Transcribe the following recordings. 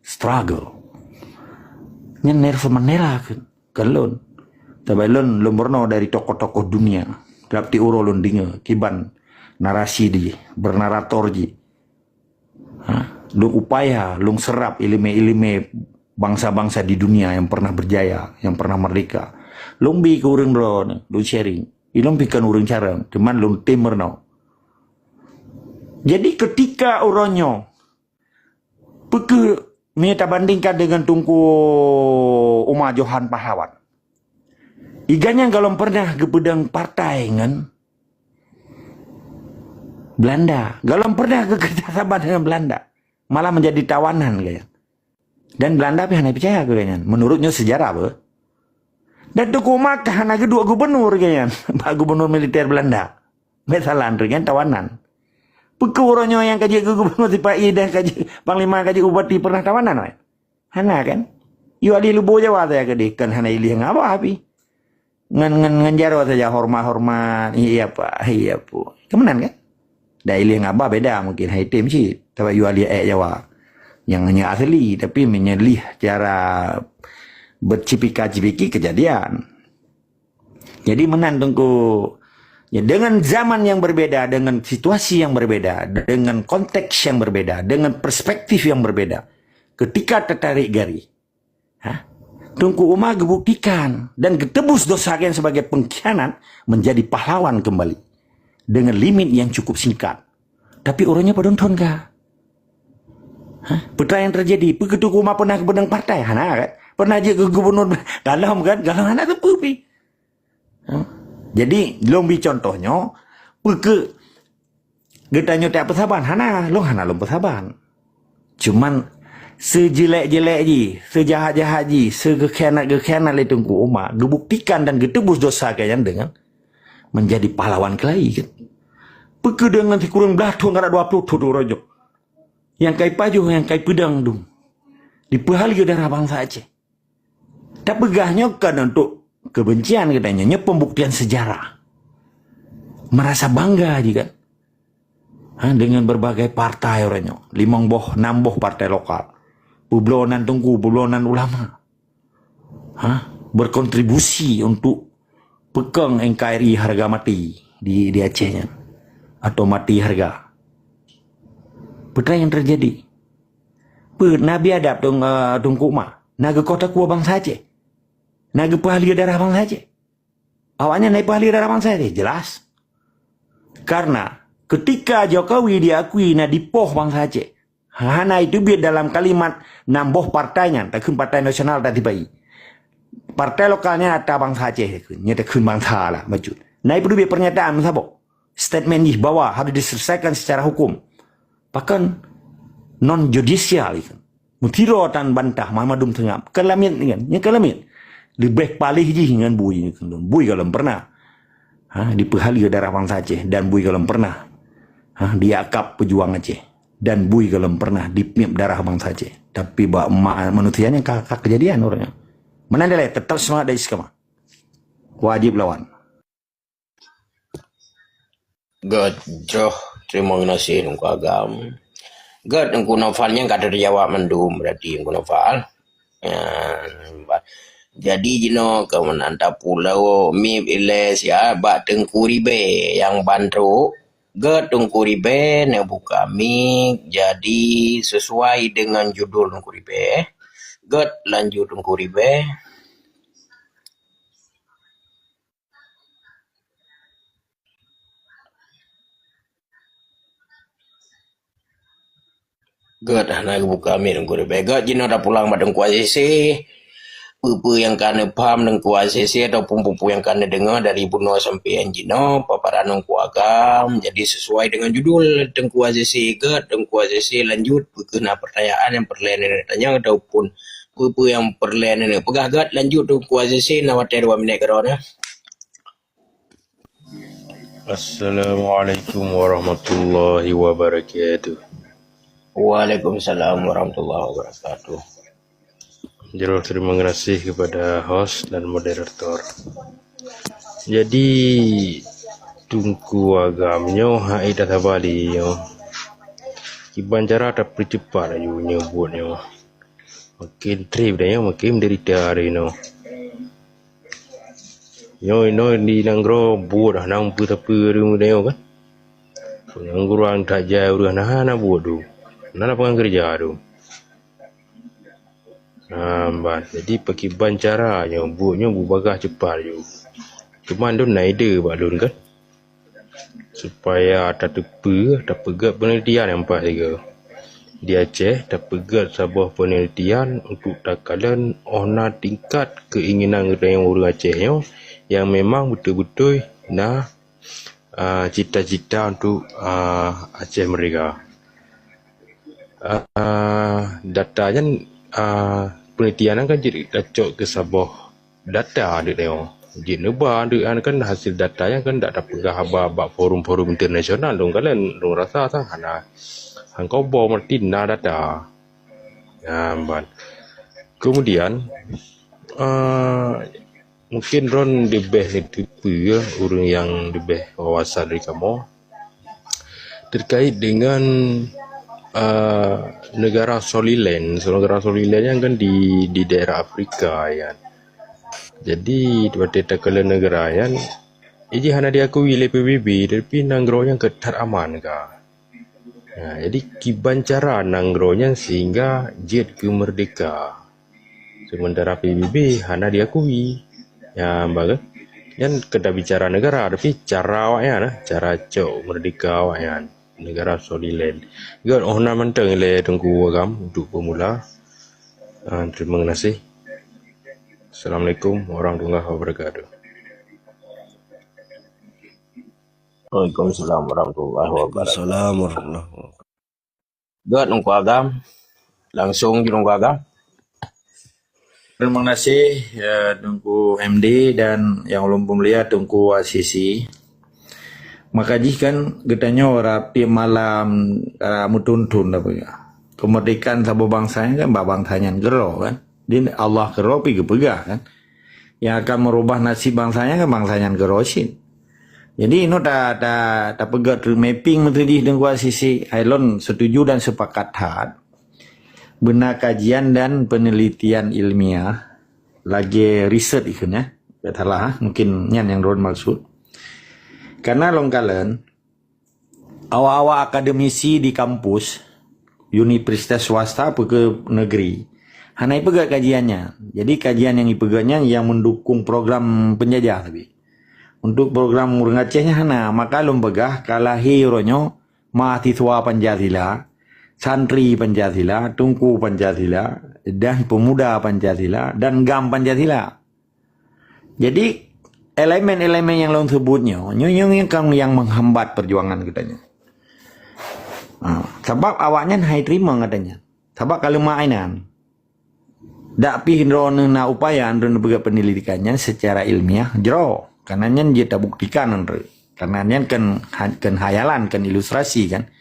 struggle. Nyener semenera kan lon. Tapi lon berno dari tokoh-tokoh dunia. Dapti uro lon dinge kiban narasi di bernarator ji. Lung upaya, lung serap ilime-ilime bangsa-bangsa di dunia yang pernah berjaya, yang pernah merdeka. Lung bi ke urang lon, lung sharing. Ilung pikan urang cara, cuman lung timer no. Jadi ketika uronyo kita bandingkan dengan tungku Umar Johan Pahlawan. Iganya kalau pernah ke pedang partai kan Belanda. Kalau pernah ke kerjasama dengan Belanda. Malah menjadi tawanan kayaknya. Dan Belanda pihak percaya kayaknya. Menurutnya sejarah apa? Dan Tungku Umar hanya kedua gubernur kayaknya. Pak gubernur militer Belanda. Mesalan kan tawanan. Pekuronyo yang kaji gubernur di Pak I dan kaji Panglima kaji Bupati pernah tawanan. Hana kan? Yu ali lubo Jawa saya kan hana ilih ngapa api. Ngan jaro saja hormat iya Pak iya pu. Kemenan kan? Dah ilih ngapa beda mungkin hai tim sih. Tapi yu ali Jawa yang hanya asli tapi menyelih cara bercipika-cipiki kejadian. Jadi menantungku ya, dengan zaman yang berbeda, dengan situasi yang berbeda, dengan konteks yang berbeda, dengan perspektif yang berbeda. Ketika tertarik gari, Tungku Umar gebuktikan dan ketebus dosa yang sebagai pengkhianat menjadi pahlawan kembali dengan limit yang cukup singkat. Tapi orangnya penonton kah? Pertanyaan terjadi, Tungku Umar pernah ke bedang partai? Hana kan? Pernah aja ke gubernur dalam kan? Dalam anak tu pupi. Jadi, lombi contohnya, getanya tak persaban, hana lom persaban. Cuman, sejelek-jelek ji, sejahat-jahat ji, segekhianat le Tungku Umar, gebuktikan dan getebus dosa kalian dengan menjadi pahlawan kelahi. Kan? Dengan si kurang belah tu, ada 20 tu rojok. Yang kai pajuh, yang kai pedang tu. Dipehali darah bangsa Aceh. Tak pegahnya kan untuk kebencian katanya, pembuktian sejarah. Merasa bangga juga. Dengan berbagai partai orangnya. 5 6 partai lokal. Publonan Tungku, publonan ulama. Berkontribusi untuk pegang NKRI harga mati di Acehnya. Atau mati harga. Pertanyaan yang terjadi. Nabi adab Tungku Umar. Naga kota kuah bangsa Aceh. Naga pahali darah bangsa Aceh. Awalnya naik pahali darah bangsa Aceh. Jelas. Karena ketika Jokowi diakui di poh bangsa Aceh. Hana itu biar dalam kalimat namboh partainya. Takun partai nasional tadi bayi. Partai lokalnya ada bangsa Aceh. Takun bangsa lah. Majud. Nah itu biar pernyataan. Sabok. Statement di bawah harus diselesaikan secara hukum. Bahkan non-judicial. Mutiro tan bantah. Mamadum tengah. Kelamit kan. Yang kelamit. Lebih palih je dengan bui. Bui kalau pernah dipehali darah bangsa Aceh. Dan bui kalau pernah diakap pejuang Aceh. Dan bui kalau pernah dipimp darah bangsa Aceh. Tapi manusianya kakak kejadian orangnya. Mana dia tetap semangat dari skema. Wajib lawan. Gajah. Terima kasih nunggu agam. Gad nunggu novelnya nggak ada jawab mendum. Berarti nunggu novel. Jadi jino kemenanta pulau mip iles ya bak Tengkuribe yang bandro ke Tengkuribe ne buka mik jadi sesuai dengan judul Tengkuribe get lanjut Tengkuribe get anak buka mik Tengkuribe get jino dah pulang badeng kuasisi pupu yang kena paham dan kuasisi ataupun pupu yang kena dengar dari Buno sampai Anjino paparan nungku agam jadi sesuai dengan judul tengku asisi ke tengku asisi lanjut kena pertanyaan yang perlahan tanya ataupun pupu yang perlahan ini pegagat lanjut tengku asisi nawate 2 minit kerana. Assalamualaikum warahmatullahi wabarakatuh. Waalaikumsalam warahmatullahi wabarakatuh. Jero terima kasih kepada host dan moderator. Jadi tungku agamnya hai data bali yo. Iban cara ada percepat ayo nyebutnya. makin trip dah makin menderita dah no di nanggro buat dah nang apa dah kan pengangguran tak jauh dah nah buat tu nah pengang kerja tu jadi pakai ban caranya buatnya bagah cepat je cuma tu naida balun kan supaya tak pegat penelitian yang empat tiga di Aceh tak pegat sebuah penelitian untuk takalan ona tingkat keinginan orang Acehnya yang memang betul-betul nak cita-cita untuk Aceh mereka. Datanya penelitian kan jadi cocok ke sebuah data dia tengok. Jadi nebah dia kan hasil datanya kan tak dapat pegang forum-forum internasional dong kalian dong rasa sana. Hangkau bawa Martin na data. Kemudian mungkin ron lebih tipe orang yang lebih wawasan dari kamu terkait dengan negara Somaliland. Negara Somaliland yang kan di daerah Afrika ya. Jadi pada kala negara yang ini hanya diakui oleh PBB tapi nanggro yang ketat aman kah. Jadi kiban cara nanggronya sehingga jet ke merdeka. Sementara PBB hanya diakui. Ya, bagus. Yang kita bicara negara, tapi cara awaknya, cara cok merdeka awaknya negara Somaliland. Juga orang mentang le tunggu agam untuk pemula. Terima kasih. Assalamualaikum warahmatullahi wabarakatuh. Waalaikumsalam warahmatullahi wabarakatuh. Assalamualaikum warahmatullahi wabarakatuh. God nungku agam. Langsung di nungku agam. Terima kasih ya Tungku MD dan yang ulun pemulia Tungku ACC. Maka kan getanya rapi malam mutuntun apa ya. Kemerdekaan sabu bangsanya kan babang tanyan gero kan. Din Allah gero pi gepegah kan. Yang akan merubah nasib bangsanya kan bangsanya gerosin. Jadi ini tak pegat mapping menteri Tungku ACC. Ailon setuju dan sepakat hat. Benar kajian dan penelitian ilmiah lagi riset ikun ya salah mungkin yang ron maksud karena longkalan awak-awak akademisi di kampus universitas swasta ke negeri hanya ipegat kajiannya jadi kajian yang ipegatnya yang mendukung program penjajah tapi untuk program urang Acehnya hana maka lombegah kalahi ronyo mahasiswa Pancasila santri Pancasila, Tungku Pancasila, dan pemuda Pancasila, dan GAM Pancasila. Jadi, elemen-elemen yang lo sebutnya, yang menghambat perjuangan katanya. Sebab awaknya hai terima katanya. Sebab kalau mainan, dak pi ron na upaya ron bega penelitikannya secara ilmiah jero. Karena nyen dia tak buktikan karena nyen kan hayalan, kan ilustrasi kan.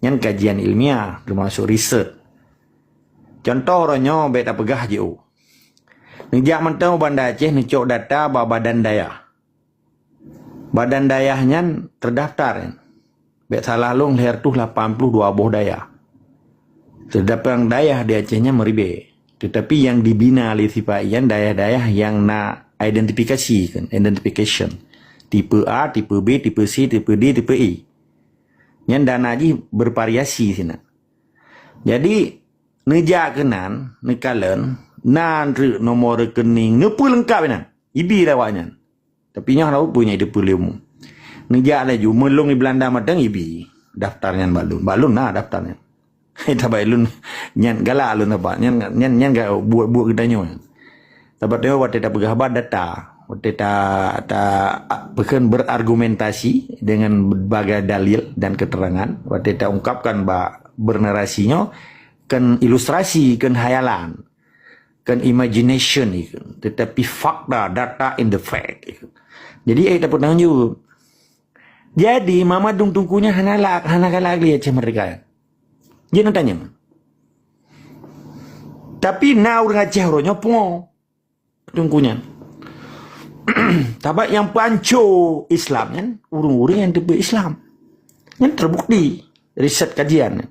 Yang kajian ilmiah termasuk riset. Contoh orangnya beta pegah je. Nijak mentau Banda Aceh nicok data badan daya. Badan dayahnya terdaftar. Bet salah long leher tuh 82 boh daya. Terdapat dayah di Acehnya meribe. Tetapi yang dibina oleh sipaian dayah-dayah yang na identifikasi kan, identification. Tipe A, tipe B, tipe C, tipe D, tipe E. Yang dana ji bervariasi sini. Jadi nejak kenan, nekalen, nan nomor rekening, nepu lengkap nan. Ibi lawaknya. Tapi yang tahu punya ide ilmu. Nejak laju melung di Belanda madang ibi. Daftarnya balun nah daftarnya. Kita balun nyan galak alun apa? Nyan gak buat kitanya. Tapi dia waktu tak bergabar data. Kita bahkan berargumentasi dengan berbagai dalil dan keterangan. Waktu kita ungkapkan bernarasinya kan ilustrasi, kan hayalan, kan imagination itu. Tetapi fakta, data in the fact. Itu. Jadi kita pernah juga. Jadi mama tungkunya hana lagi aja mereka. Dia tanya. Tapi na urang Aceh ronya pungo tungkunya. Tapi yang panco Islam kan urung-urung yang tipe Islam yang terbukti riset kajian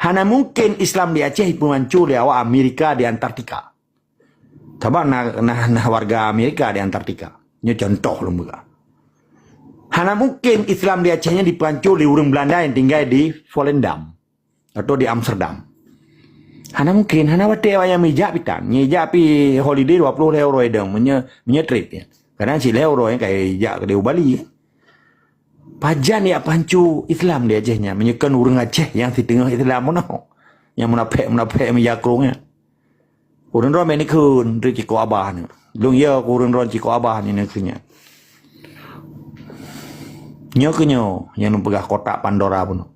Hana mungkin Islam di Aceh muncul di awak Amerika di Antartika. Coba nah warga Amerika di Antartika. Ini contoh lembaga. Hana mungkin Islam di Acehnya dipancul di orang Belanda yang tinggal di Volendam atau di Amsterdam. Hana mungkin, hana wate yang mijak pitan, mijak pi holiday 20 euro edang, trip ya. Karena si euro yang kayak jak ke Bali. Pajan ya pancu Islam di Acehnya, menyekan orang Aceh yang di tengah Islam mana, yang menapek menjakrungnya. Orang ron ini kun, dari Ciko Abah ni. Long ya orang ron Ciko Abah ni naknya. Nyo kenyo yang pegah kotak Pandora pun.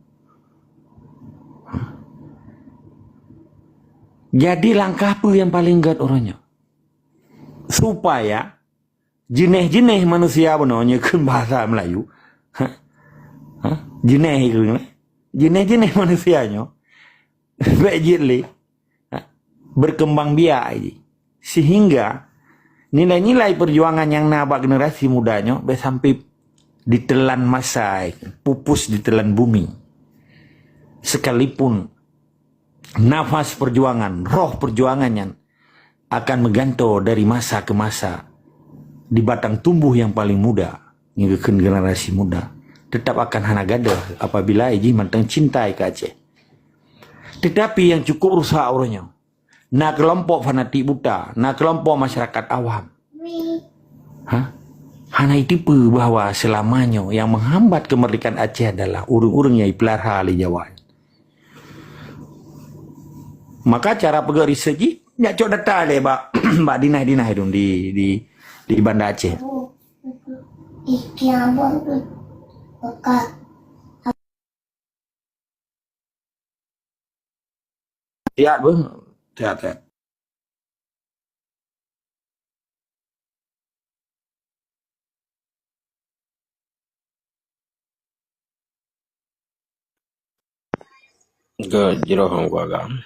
Jadi langkah apa yang paling gat orangnya? Supaya jenis-jenis manusia pun nyekan bahasa Melayu. Jenis itu, jenis-jenis manusianya. Baik berkembang biak sehingga nilai-nilai perjuangan yang nabak generasi mudanya sampai ditelan masa, pupus ditelan bumi. Sekalipun nafas perjuangan, roh perjuangannya akan menggantung dari masa ke masa di batang tumbuh yang paling muda hingga ke generasi muda, tetap akan hana gadah apabila iji mantang cintai ke Aceh. Tetapi yang cukup rusak orangnya, na kelompok fanatik buta, na kelompok masyarakat awam. Hana tipu bahwa selamanya yang menghambat kemerdekaan Aceh adalah urung-urung yang pelihara oleh Jawa. Maka cara pergi research ni, nak cok data le mbak dinah dong di Banda Aceh. Siap pun, siap. Ke jero hang gua agam.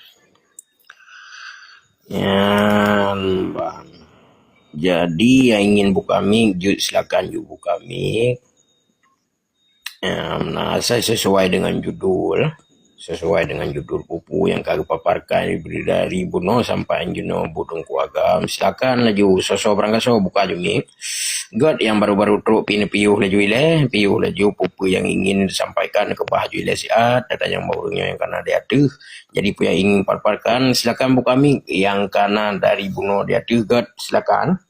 Yan bang. Jadi yang ingin buka mic, silakan you buka mic. Nah, saya sesuai dengan judul buku yang kami paparkan dari Buno sampai Anjuno Budung Kuagam. Silakan laju sosok berangkaso buka jumi. God yang baru-baru truk piuh laju pupu yang ingin disampaikan ke bah juile siat data yang barunya yang karena dia tuh. Jadi punya ingin paparkan silakan buka mic yang kanan dari Buno dia tuh. God silakan.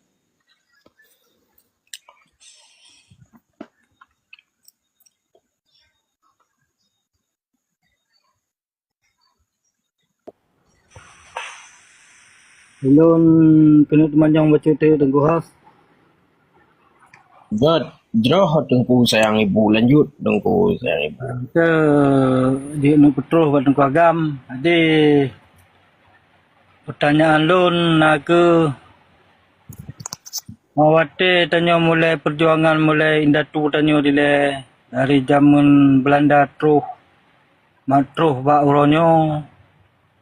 Belum kena temanjang baca tu tengku has. God jroh tengku sayang ibu lanjut tengku sayang ibu. Kita di nak petroh kat tengku agam. Jadi pertanyaan lun nak ke Mawate tanya mulai perjuangan mulai indatu tanya dile dari zaman Belanda truh matruh bak uronyo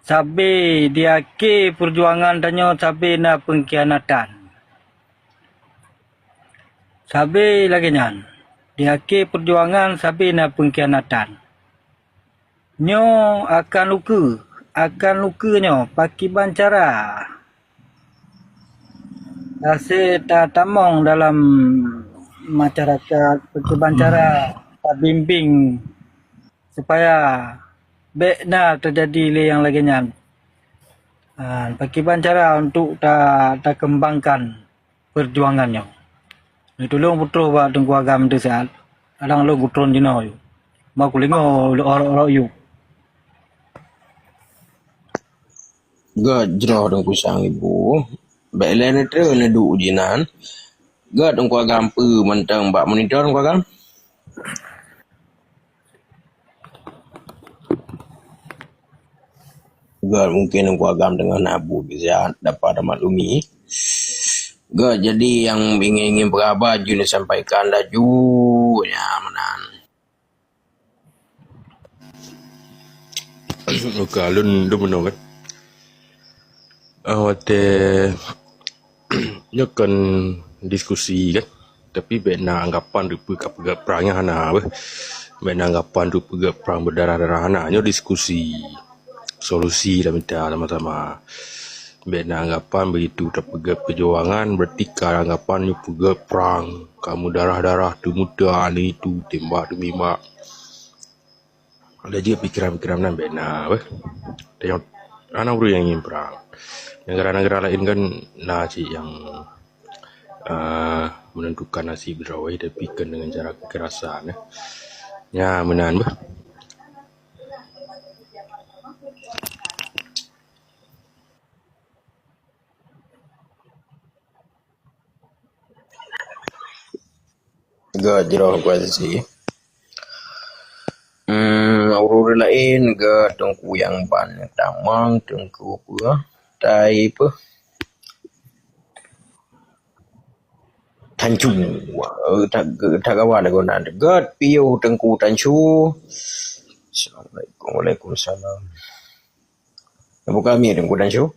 sabi dia ke perjuangan tanya sabi na pengkhianatan. Sabi lagi nyan. Dia ke perjuangan sabi na pengkhianatan. Nyo akan lukanya paki bancara. Asyik tak tamong dalam masyarakat paki bancara tak bimbing supaya bekna terjadi le yang lagi nyan. Pakiban cara untuk tak kembangkan perjuangannya. Itu long putra ba tengku agam tu saat. Adang long putron jino yu. Mau kulingo orang yu. God jroh tengku sang ibu. Baiklah netra nedu ujinan. God tengku agam pu mentang bak monitor tengku agam. God mungkin tengku agam dengan abu bisa dapat maklumi. God jadi yang ingin berabad Jun sampaikan laju ya menan. Oke, alun menang kan? Wate nyokan diskusi kan, tapi bena anggapan rupa kapag perangnya hana apa, bena anggapan rupa perang berdarah-darah hana nyo diskusi. solusi dah minta sama-sama. Bina anggapan begitu terpegat perjuangan berarti kalau anggapan you pegat perang, kamu darah-darah tu muda ni itu tembak demi mak. Ada juga pikiran-pikiran nan bina apa? Tengok anak bro yang ingin perang. Negara-negara lain kan nasi yang menentukan nasib berawai tapi kan dengan cara kekerasan ya menan bah. Ga jero kuasa si. Aurora lain ga tengku yang ban tamang tengku apa tai apa tancu tak kawan aku nak dekat piu tengku tancu. Assalamualaikum. Waalaikumsalam. Ibu kami tengku tancu.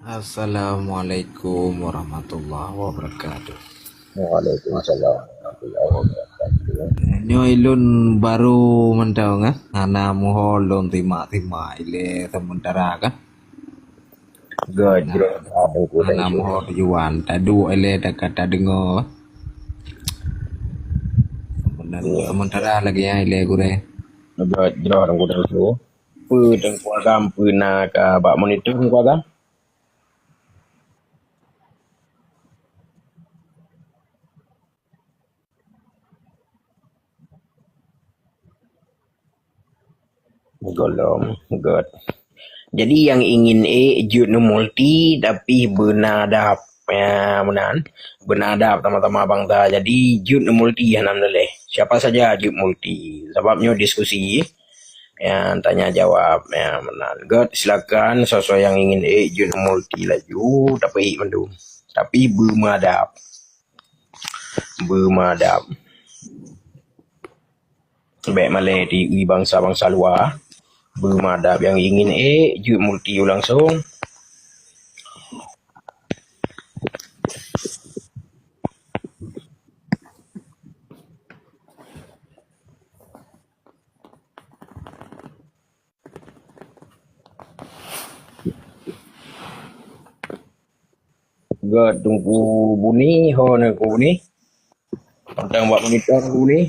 Assalamualaikum warahmatullahi wabarakatuh. Waalaikumsalam. Nyo ilun baru mentau nga ana muholon tima ile sementara ka Ga jero tengku ana tancu. muhol yuan tadu ile kata dengo sementara lagi ya ile gure Ga jero tengku tancu. Tengku agam puna ka bak monitor tengku agam. Golong god. Jadi yang ingin jut multi tapi benadap ya menan benadap sama-sama bangsa. Jadi jut multi hanam leh. Siapa saja jut multi. Sebabnya diskusi ya tanya jawab ya menan. God silakan sesuai yang ingin jut multi laju tapi mendung. Tapi bermadap. Baik malai di bangsa-bangsa luar bermadab yang ingin jut multi langsung. God tunggu buni ho nak buni. Tentang buat monitor buni.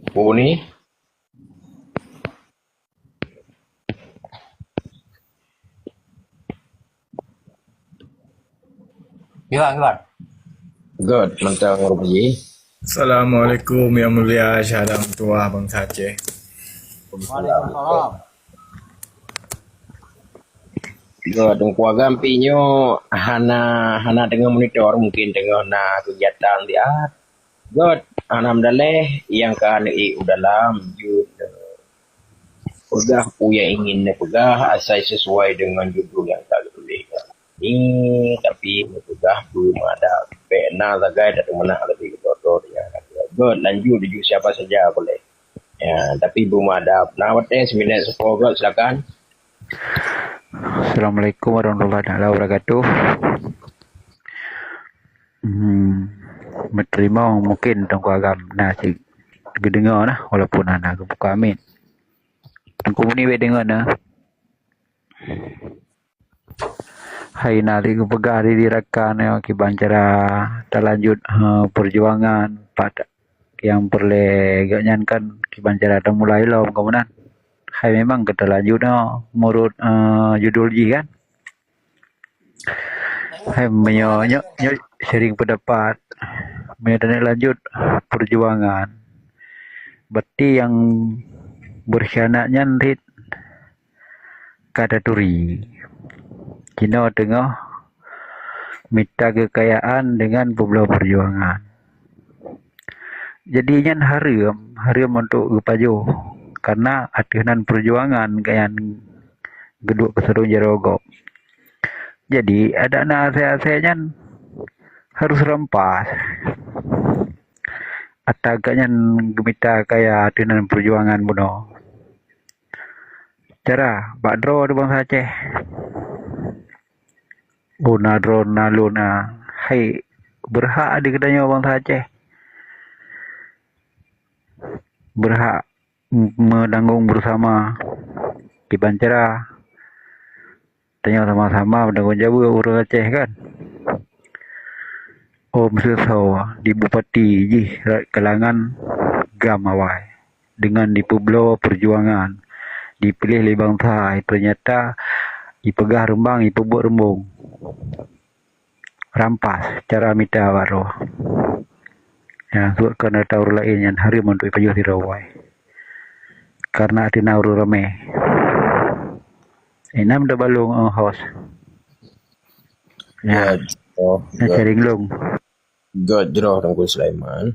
Buni. Gimana? God mentang rupi. Assalamualaikum yang mulia Syahdan Tua Bangsa Aceh. Waalaikumsalam. God tunggu agam pinyo hana dengan monitor mungkin tengah na kegiatan dia. God anam daleh yang kan dalam jud pegah yang ingin pegah asal sesuai dengan judul yang tak boleh ni tapi pegah belum ada pena zagai dan mana lebih betul ya God lanjut di siapa saja boleh ya tapi belum ada nawatnya 9 10 God silakan. Assalamualaikum warahmatullahi wabarakatuh. Menerima mungkin tengku agam nasi gedengar nah walaupun anak buka amin. Tengku ni we dengar nah. Hai nari ku pegah di dirakan ya ki bancara terlanjut perjuangan pada yang perle ganyan kan ki bancara dah mulai lo kemudian. Hai memang kita lanjut menurut judul ji kan. Hai menyo sharing pendapat medan lanjut perjuangan. Berarti yang berkhianatnya nanti kata turi. Kino tengah minta kekayaan dengan pembelah perjuangan. Jadinya harum untuk kepajo karena aturan perjuangan kayak geduk keseru jerogok. Jadi ada nasihat-nasihatnya harus rempas. Atagaknya gemita kayak aturan perjuangan buno. Cara Badro di Bangsa Aceh. Luna hai berhak di kedanya bangsa Aceh. Berhak menanggung bersama di Bancara. Tanya sama-sama menanggung jawab orang Aceh kan. Om Susau di Bupati ji kalangan Gamawai dengan di Pueblo Perjuangan dipilih oleh bangsa, ternyata ipegah Rembang buat rembung rampas cara mita baru ya suat kena tahu lain yang hari untuk ipajuh tirawai karena tina uru rame enam dah balung host ya caring long God jero Tengku Sulaiman.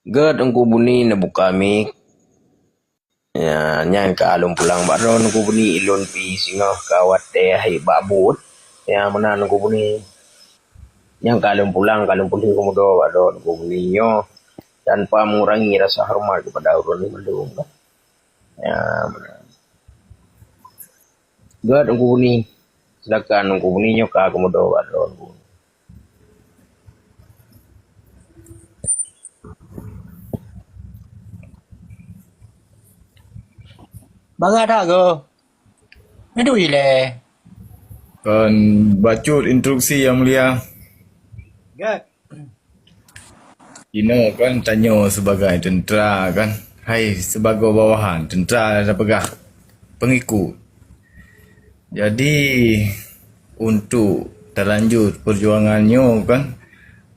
God Tengku Buni nebu kami. Ya, nyan ka alum pulang baru Tengku Buni ilun pi singoh kawat teh hai babut. Ya mana Tengku Buni. Nyan ka alum pulang pulih komodo baru Tengku Buni yo tanpa mengurangi rasa hormat kepada orang yang mendung kan. Ya mana. God Tengku Buni. Silakan Tengku Buni yo ka komodo baru. Bagai dah ke? Itu ile. Kan bacut instruksi Yang Mulia. Gak. Ina kan tanya sebagai tentera kan. Hai sebagai bawahan tentera ada pegah pengikut. Jadi untuk terlanjut perjuangannya kan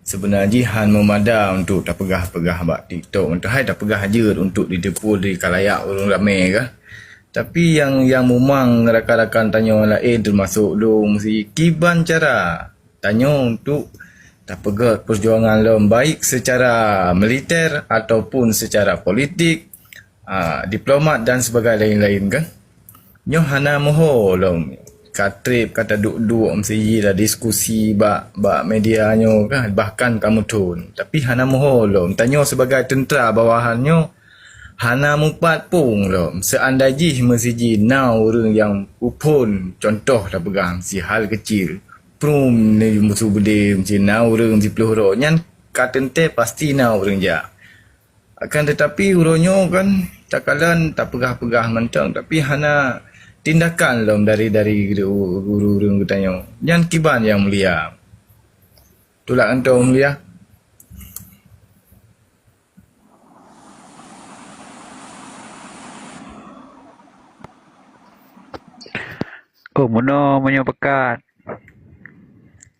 sebenarnya jihan memadam untuk tak pegah-pegah bak TikTok untuk hai tak pegah aja untuk didepul di kalayak orang ramai kan. Tapi yang memang rakan-rakan tanya orang lain termasuk dong si Kiban cara tanya untuk tak pegah perjuangan lom baik secara militer ataupun secara politik, diplomat dan sebagainya lain-lain kan. Nyo hana moho lom katrip kata duk-duk mesti dah diskusi bak media nyo kan bahkan kamu tun. Tapi hana moho lom tanya sebagai tentera bawahannya hana mupat pun lom seandainya mesti nau orang yang upun contoh dah pegang si hal kecil prum ni musuh bede mesti nau orang si peluru nyan katente pasti nau orang ja akan tetapi uronyo kan takalan tak pegah-pegah mentang tapi hana tindakan lom dari guru orang tanya nyan Kiban Yang Mulia tulak entau mulia. oh mono menyopekat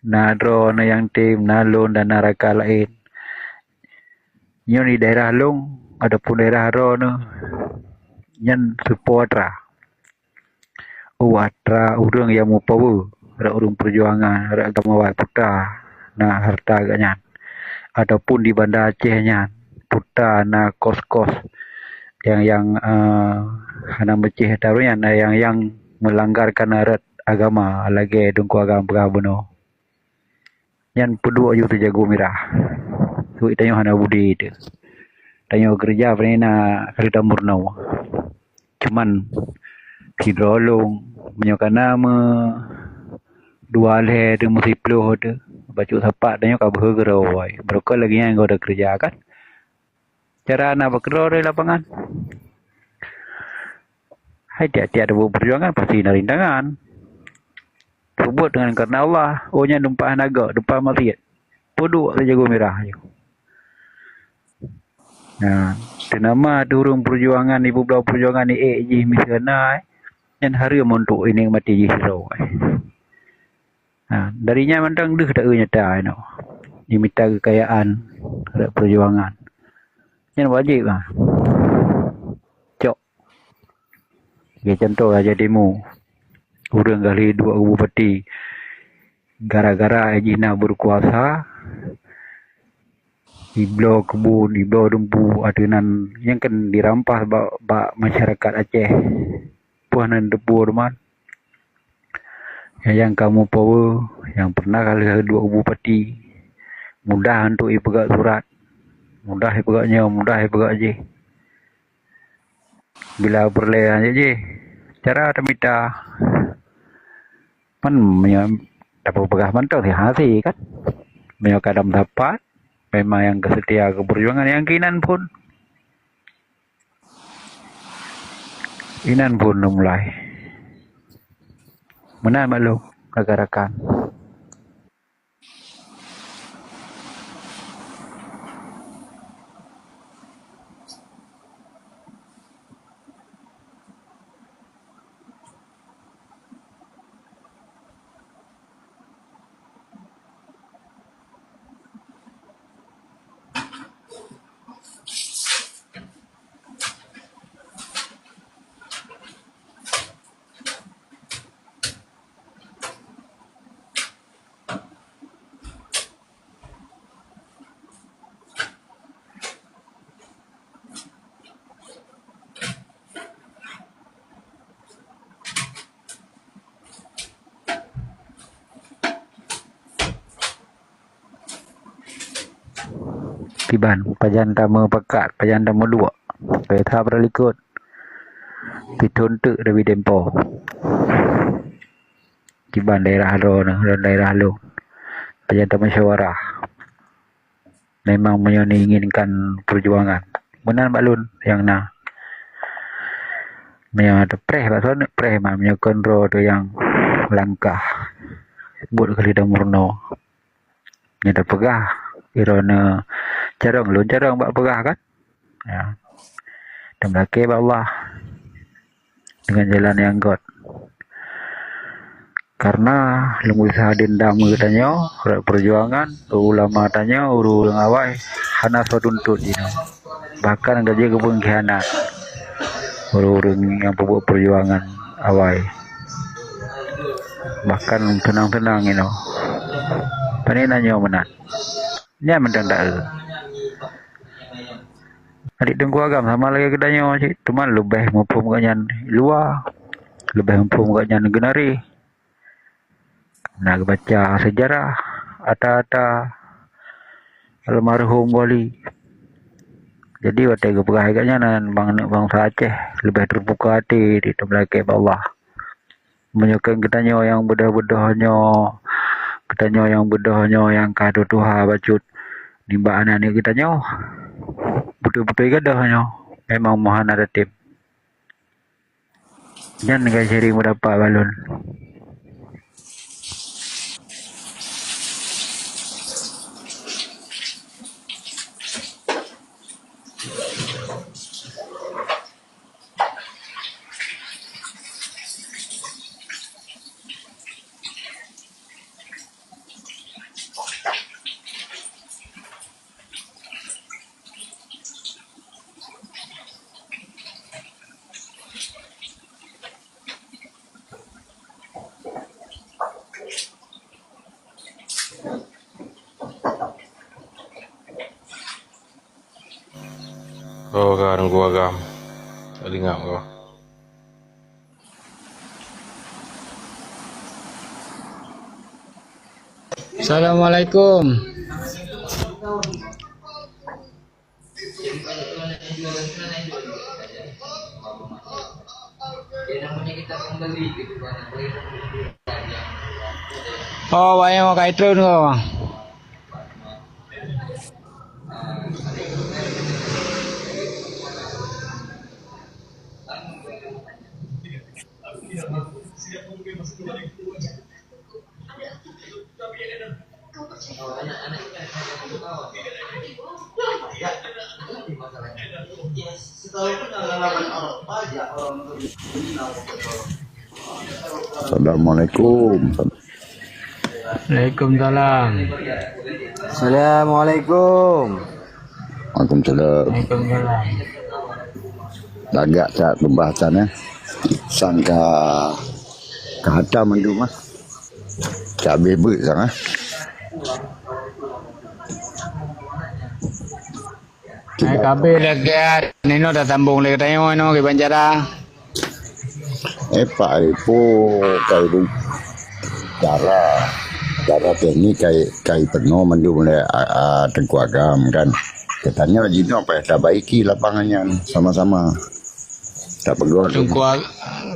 nadro na yang tim nalon dan naraka lain nyo di daerah long adapun daerah ro no nyan support ra atra urang yang mau power ra urang perjuangan ra agama wai puta na harta ganyan ataupun di Banda Aceh nyan puta na kos-kos yang hana beceh tarunya na yang melanggarkan arat agama lagi dengku agama beno nyan pedua yu jago mirah tu itanyo hana budi itu tanyo kerja pernah kerja murnau cuman hidrolong menyokana dua le de musiplo de bacu sapak tanyo ka bergerawai berko lagi yang udah kerja kan cara na bekerja di lapangan hai tiap-tiap ada perjuangan pasti narintangan sebut dengan karena Allah ohnya numpah naga depan masjid poduk saja jago merah je nah nama turun perjuangan ibu belau perjuangan ni ji misalnya dan hari untuk ini mati ji hero nah darinya mandang deh tak nyata no diminta kekayaan ada perjuangan yang wajib lah cok ya contoh aja demo urang kali dua bupati gara-gara Ejina berkuasa di blok kebun di blok dempu adunan yang kan dirampas bak masyarakat Aceh puanan depu rumah yang kamu power yang pernah kali dua bupati mudah untuk ipegak surat mudah ipegaknya mudah ipegak je bila perlehan je cara ada minta pan Dapat pegah mentong di hati kan. Menyo kadang dapat. Memang yang kesetia ke perjuangan yang kinan pun. Inan pun mulai. Mana malu rekan-rekan. Tiban pajan tamu pekat pajan tamu dua kereta berlikut dituntuk dari Dempo Tiban daerah Ro dan daerah Lu pajan tamu musyawarah memang menginginkan perjuangan benar balun yang na yang ada preh mah menyokon ro tu yang langkah buat kali dah murno nyata pegah irona carong bak pegah kan ya dan belakang Allah dengan jalan yang god karena lumbu sahadin damu katanya perjuangan ulama tanya uru ngawai hana so tuntut dino bahkan ada juga pengkhianat uru-uru yang pebuk perjuangan awai bahkan tenang-tenang ini pani nanya menat ni mendak adik Tengku Agam sama lagi kedanya cik teman lebih mampu mengganyan luar lebih mampu mengganyan genari nak baca sejarah ata-ata almarhum wali jadi waktu kepegang agaknya nan bangsa Aceh lebih terbuka hati di belakang Allah menyukai ketanya yang bedah-bedahnya ketanya yang bedahnya yang kado Tuhan bacut di mbak ni ketanya betul-betul gadahnya memang mohon ada tim jangan guys sering mendapat balon Oh, kan gua Agam. Tadi ngap kau. Assalamualaikum. Oh, banyak mau kaitun kau. Assalamualaikum. Waalaikumsalam. Assalamualaikum. Waalaikumsalam. Waalaikumsalam. Lagak tak pembahasannya. Sangka kata mandu mas. Cabai ber sangat. Kabe lagi nino dah sambung lagi tanya no ke Banjara. Pak itu kayak cara teknik kayak penuh mandu mulai Tengku Agam kan. Katanya Jino apa ya baiki lapangannya sama-sama. Tak perlu.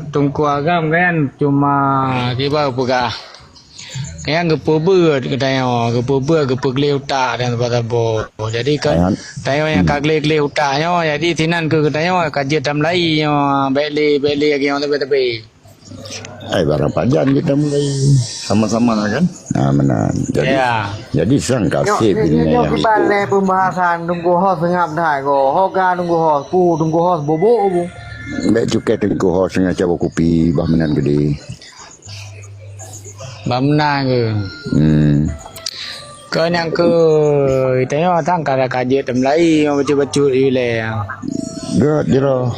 Tungku Agam kan cuma kibar pegah Yang gepebut katanya, gepegli utak dan apa-apa. Jadi kan tayo yang kagli utaknya, jadi tinan ke katanya kaji tam lai beli lagi yang tepi. Barang pajan kita mulai sama-sama kan. Benar. Jadi sang kasih ini yang itu. Balik pembahasan tunggu hos ngap dah go. Hoga tunggu hos pu tunggu hos bobo bu. Baik juga tunggu hos dengan coba kopi bah menan gede. Bamna ke. Kan yang ke itanya tang kada kaji tam lai yang baca-baca ile. Gak jero.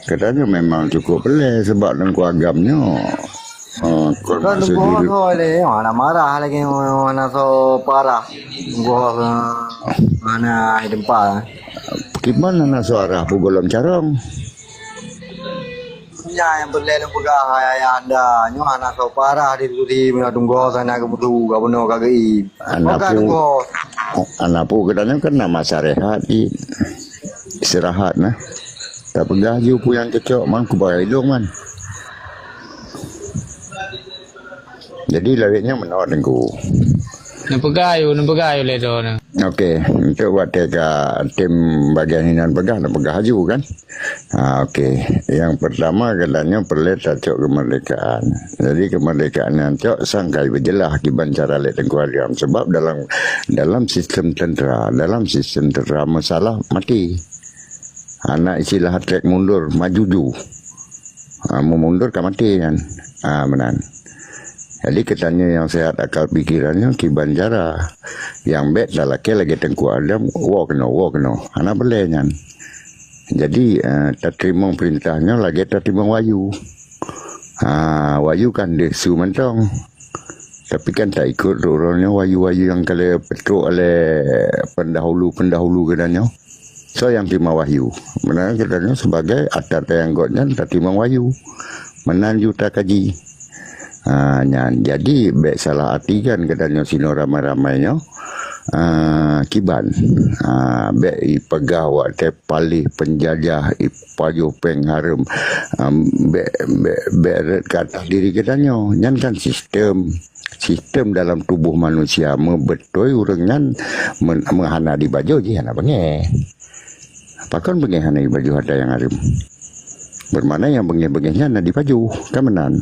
Katanya memang cukup pelih sebab dengan agamnya. Kan tunggu hos thôi le, mana marah lagi mana so parah. Tunggu hos mana tempat. Gimana nak suara pugolom carong? Ya yang berleleng pegah ya anda nyo anak so parah di tunggu sana ke butuh gak benar kagak anak pu katanya kan nama syariat istirahat nah tak pegah ju pu yang cocok man ku bayar hidung man jadi lawiknya menolak dengku Nampagayo le do na. Okey, untuk buat tim bagian hinan pegah nak pegah haju kan. Okey, yang pertama katanya perlu cocok kemerdekaan. Jadi kemerdekaan yang cocok sangkai berjelah akibat cara lek tengkuariam sebab dalam sistem tentera masalah mati. Anak istilah trek mundur maju ju. Mau mundur kan mati kan. Benar. Jadi katanya yang sehat akal pikirannya kiban jara yang bet dalam lagi tengku adam walk no anak belenya. Jadi tak terima perintahnya lagi tak terima wayu. Wayu kan desu mentong. Tapi kan tak ikut orangnya wayu-wayu yang kalau petruk oleh pendahulu katanya. So yang terima wahyu. Benar katanya sebagai adat yang godnya tak terima wahyu. Menan juta kaji. Jadi baik salah artikan katanya sino ramai-ramainya kiban baik pegawai tepalih penjajah ipayo pengharum baik kata diri katanya nyan kan sistem dalam tubuh manusia betul orangnya menghana di baju je hana benge pakon benge hana di baju ada yang harum bermana yang benge-bengenya hana di baju kamenan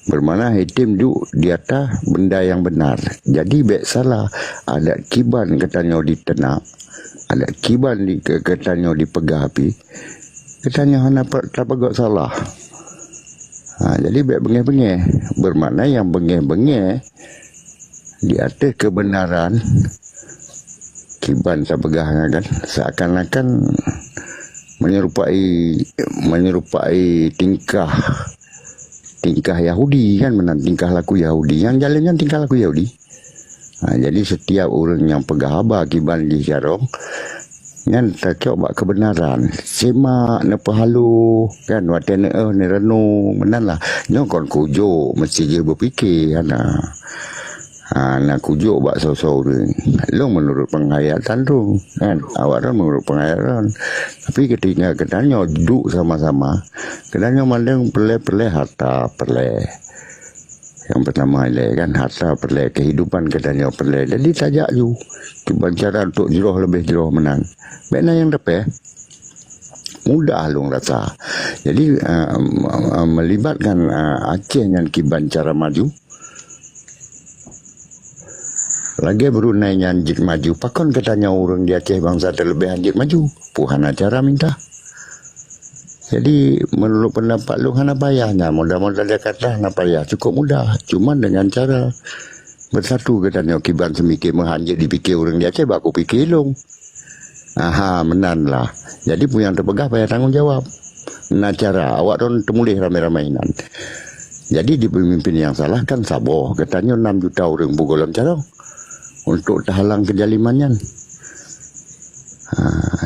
bermana hitam di atas benda yang benar. Jadi baik salah ada kiban katanya di tenak, ada kiban katanya di pegah api. Katanya hana tak pegak salah. Jadi baik bengeh-bengeh. Bermana yang bengeh-bengeh di atas kebenaran kiban tak pegahnya kan seakan-akan menyerupai tingkah Yahudi kan menang tingkah laku Yahudi yang jalannya tingkah laku Yahudi. Jadi setiap orang yang pegah haba kiban di jarong yang tak coba kebenaran semak nepahalu kan watene nerenu menanlah nyokon kujo mesti je berfikir nak kujo bak sosok lu menurut penghayatan tu kan awak menurut penghayatan tapi ketika katanya duduk sama-sama katanya mandang perle harta perle yang pertama kan harta perle kehidupan katanya perle jadi tajak ju cara untuk lebih jeroh menang bena yang dapat mudah lung rasa jadi melibatkan Aceh yang kiban cara maju lagi Brunei anjir maju pakon katanya orang di Aceh bangsa terlebih anjir maju puhan acara minta jadi menurut pendapat lu hana payahnya modal dia kata hana payah cukup mudah cuma dengan cara bersatu katanya kiban semikir menghanjir dipikir orang di Aceh baku pikir long menan lah jadi punya terpegah payah tanggung jawab nah cara awak don temulih ramai-ramainan jadi di pemimpin yang salah kan saboh katanya 6 juta orang bugolam carong untuk terhalang kejalimannya.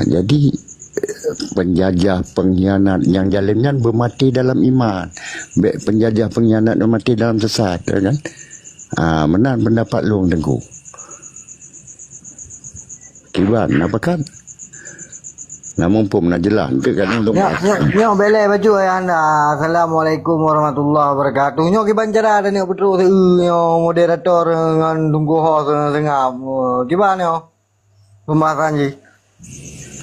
Jadi penjajah pengkhianat yang jalannya bermati dalam iman. Penjajah pengkhianat bermati dalam sesat kan. Menang pendapat lu tengku. Kiban apa kan? Namun pun nak jalan ke kan untuk Nyo bele baju anda. Assalamualaikum warahmatullahi wabarakatuh. Nyo ki bancara ada nyo betul nyo moderator dengan tunggu host tengah. Gimana nyo? Pembahasan ji.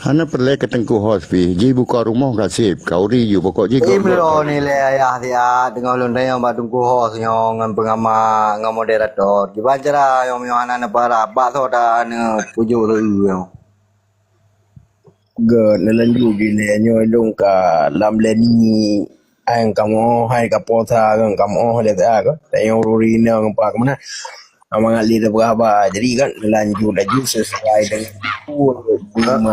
Hana perlu ketengku hospital. Ji buka rumah kasih kau riu pokok ji kau. Imlo ni le ayah dia dengan ulun tanya mbak tunggu host nyo dengan pengamat dengan moderator. Gimana cara nyo anak para bak soda ne puju nyo. Gợt nó lên dù gì nè nhoi luôn cả làm lên ni anh cầm o hay cả po tha kan cầm o hay ada kan tại yang ruri ni orang pak mana amang ali tu berapa jadi kan lanjut lagi sesuai dengan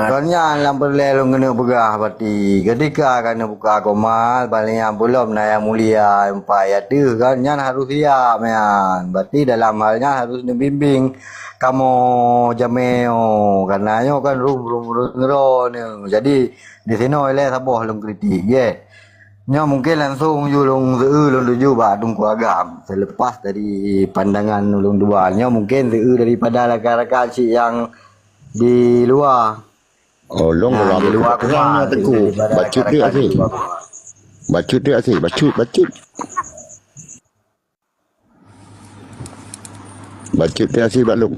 Soalnya lam berlelong kena begah berarti ketika kena buka komal paling yang belum na yang mulia empat ya tu kan yang harus siap man. Berarti dalam halnya harus dibimbing kamu jameo karena nyo kan rum ngero ni. Jadi di sini oleh saboh long kritik ye. Nyo mungkin langsung julung long tuju ba tung agam selepas dari pandangan ulung dua nyo mungkin daripada rakan-rakan si yang di luar. Oh, long kalau di luar kurangnya teku. Bacut dia sih. Bacut dia sih. Bacut. Bacut dia sih balung.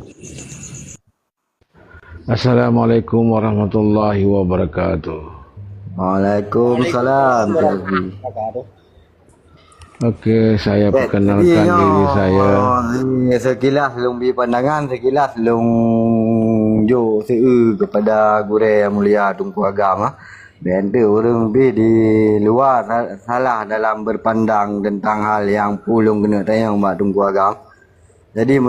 Assalamualaikum warahmatullahi wabarakatuh. Waalaikumsalam. Okey, saya perkenalkan diri saya. Sekilas long bi pandangan, sekilas long jo kepada gure yang mulia Tunku Agama. Benda orang bi di luar salah dalam berpandang tentang hal yang pulung kena tayang Mbak Tunku Agama. Jadi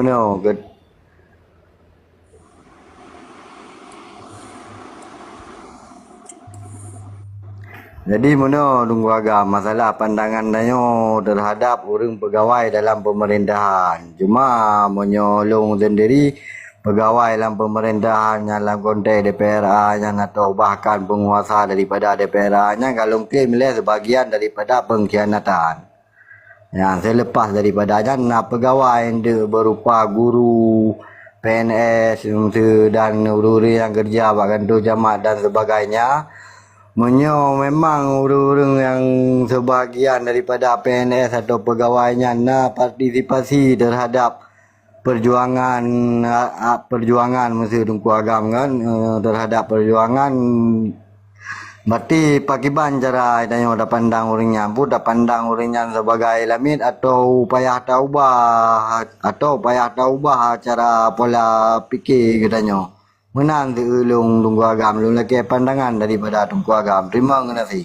mana Tunku Agama masalah pandangan danyo terhadap orang pegawai dalam pemerintahan. Cuma menyolong sendiri pegawai dalam pemerintahan dalam konteks DPRA-nya atau bahkan penguasa daripada DPRA-nya kalau klaim sebagian daripada pengkhianatan. Yang selepas daripadanya nak pegawai yang berupa guru, PNS dan urus yang kerja bahkan tu jamaah dan sebagainya. Memang orang-orang yang sebahagian daripada PNS atau pegawainya nak partisipasi terhadap perjuangan mesti Tunku Agam kan terhadap perjuangan berarti pakiban cara tanya dah pandang orangnya pun dah pandang orangnya sebagai lamit atau payah taubah cara pola fikir katanya. Menang di ulung Tunku Agam belum lagi pandangan daripada Tunku Agam. Terima kasih.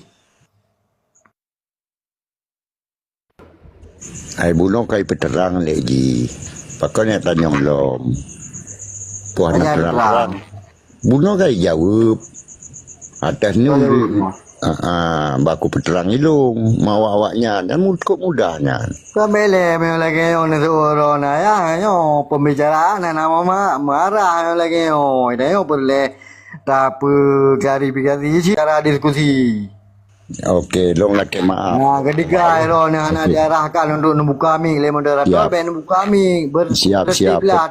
Ai bulong kay peterang lagi. Pakanya tanya belum. Puan nak terang. Bulong kay jawab. Atas ni baku peterang ilung mau awaknya dan cukup mudahnya. Kabele me lagi on suara na ya yo pembicaraan nama marah lagi yo ida yo perle tapi klarifikasi cara diskusi. Okey, long laki maaf. Nah, ketika ero ni anak diarahkan untuk membuka mic le moderator ben membuka mic tertiblah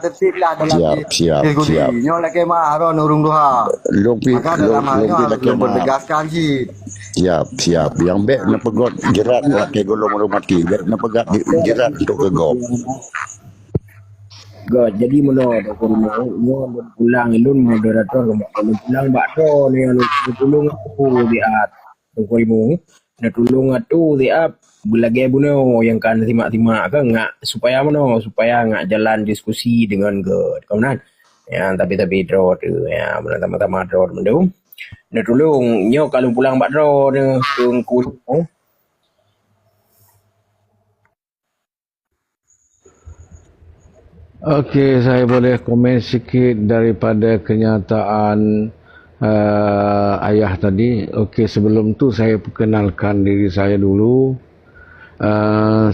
dalam diskusi. Nyo lagi maaf ro urung duha. Long pi laki bertegaskan si. Siap. Yang baik nak pegot jerat laki golong orang mati. Baik nak pegat jerat untuk kegop. God, jadi mana nyo pulang ilun moderator kalau pulang bakso ni tolong aku dia tunggu nak tolong atu dia belagi buno yang kan simak-simak kan ngak supaya ngak jalan diskusi dengan God kawan ya tapi draw tu ya mana tama-tama draw mendung nak tolong nyo kalau pulang bakso ni tunggu Okey, saya boleh komen sikit daripada kenyataan ayah tadi. Okey, sebelum tu saya perkenalkan diri saya dulu.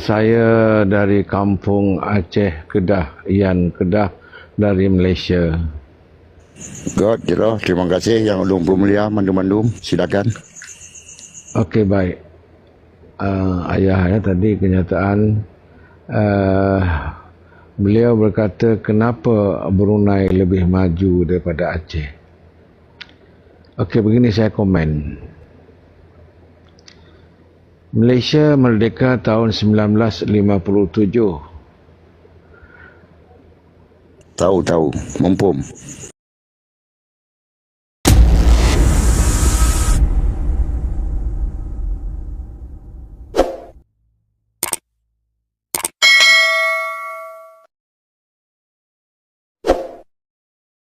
Saya dari kampung Aceh, Kedah, Ian Kedah dari Malaysia. God, jelas. Terima kasih yang ulung pemulia mandum-mandum. Silakan. Okey, baik. Ayah tadi kenyataan beliau berkata kenapa Brunei lebih maju daripada Aceh. Okey, begini saya komen. Malaysia merdeka tahun 1957. Tahu, mumpum.